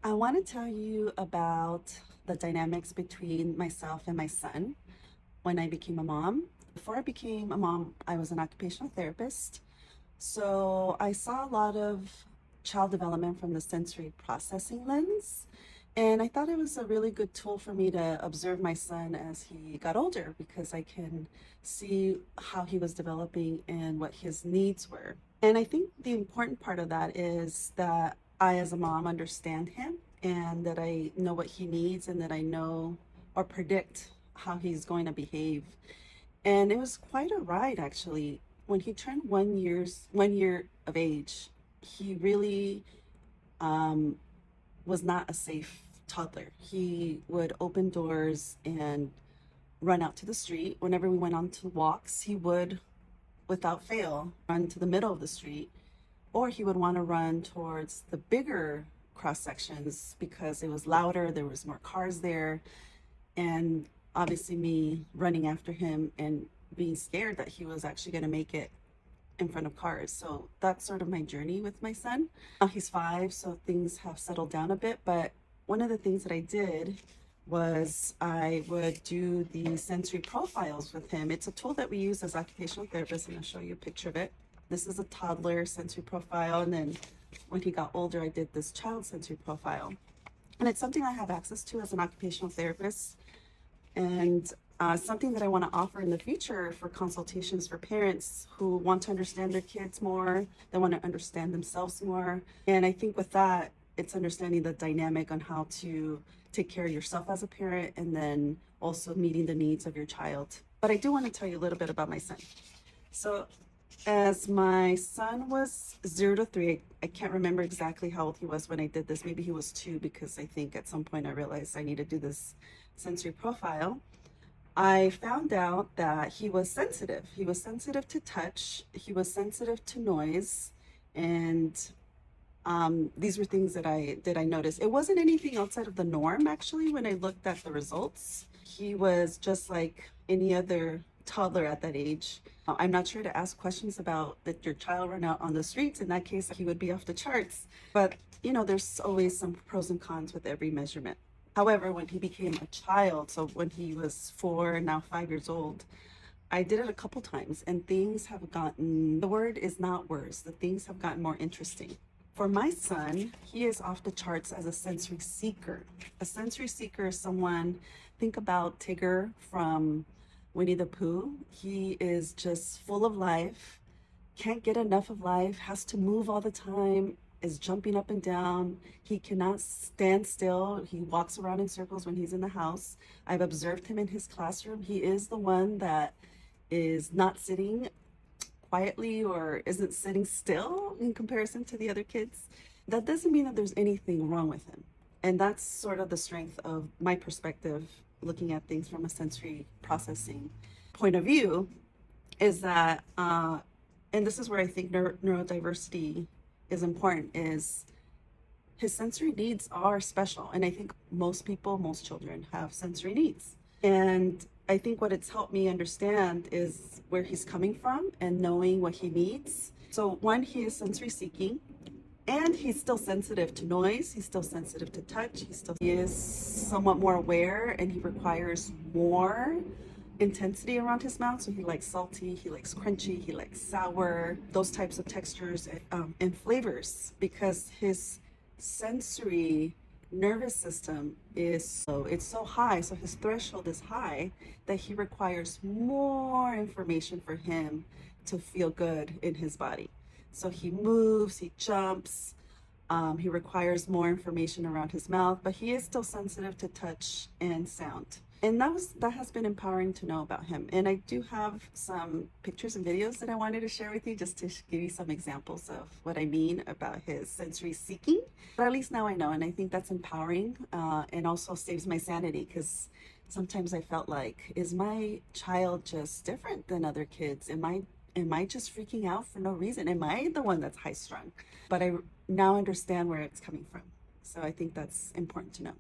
I want to tell you about the dynamics between myself and my son when I became a mom. Before I became a mom, I was an occupational therapist. So I saw a lot of child development from the sensory processing lens. And I thought it was a really good tool for me to observe my son as he got older because I can see how he was developing and what his needs were. And I think the important part of that is that I, as a mom, understand him and that I know what he needs and that I know or predict how he's going to behave. And it was quite a ride, actually. When he turned 1 year of age, he really um, was not a safe toddler. He would open doors and run out to the street. Whenever we went on to walks, he would, without fail, run to the middle of the street, or he would want to run towards the bigger cross sections because it was louder, there was more cars there, and obviously me running after him and being scared that he was actually going to make it in front of cars. So that's sort of my journey with my son. Now he's 5, so things have settled down a bit. But one of the things that I did was I would do the sensory profiles with him. It's a tool that we use as occupational therapists, and I'll show you a picture of it. This is a toddler sensory profile, and then when he got older, I did this child sensory profile. And it's something I have access to as an occupational therapist, and something that I want to offer in the future for consultations for parents who want to understand their kids more, they want to understand themselves more. And I think with that, it's understanding the dynamic on how to take care of yourself as a parent and then also meeting the needs of your child. But I do want to tell you a little bit about my son. So as my son was 0 to 3, I can't remember exactly how old he was when I did this. Maybe he was 2, because I think at some point I realized I need to do this sensory profile. I found out that he was sensitive. He was sensitive to touch, he was sensitive to noise, and these were things that I noticed. It wasn't anything outside of the norm, actually. When I looked at the results, he was just like any other toddler at that age. I'm not sure to ask questions about that your child run out on the streets. In that case, he would be off the charts. But there's always some pros and cons with every measurement. However, when he became a child, so when he was 4, now 5 years old, I did it a couple times, and things have gotten, the word is not worse, the things have gotten more interesting. For my son, he is off the charts as a sensory seeker. A sensory seeker is someone, think about Tigger from Winnie the Pooh. He is just full of life, can't get enough of life, has to move all the time, is jumping up and down. He cannot stand still. He walks around in circles when he's in the house. I've observed him in his classroom. He is the one that is not sitting quietly or isn't sitting still in comparison to the other kids. That doesn't mean that there's anything wrong with him. And that's sort of the strength of my perspective, looking at things from a sensory processing point of view, is that, and this is where I think neurodiversity is important, is his sensory needs are special. And I think most children have sensory needs. And I think what it's helped me understand is where he's coming from and knowing what he needs. So one, he is sensory seeking, and he's still sensitive to noise. He's still sensitive to touch. He is somewhat more aware, and he requires more intensity around his mouth. So he likes salty, he likes crunchy, he likes sour, those types of textures and flavors, because his sensory nervous system it's so high, so his threshold is high, that he requires more information for him to feel good in his body. So he moves, he jumps, he requires more information around his mouth, but he is still sensitive to touch and sound. And that has been empowering to know about him. And I do have some pictures and videos that I wanted to share with you, just to give you some examples of what I mean about his sensory seeking. But at least now I know, and I think that's empowering, and also saves my sanity, because sometimes I felt like, is my child just different than other kids? Am I just freaking out for no reason? Am I the one that's high strung? But I now understand where it's coming from. So I think that's important to know.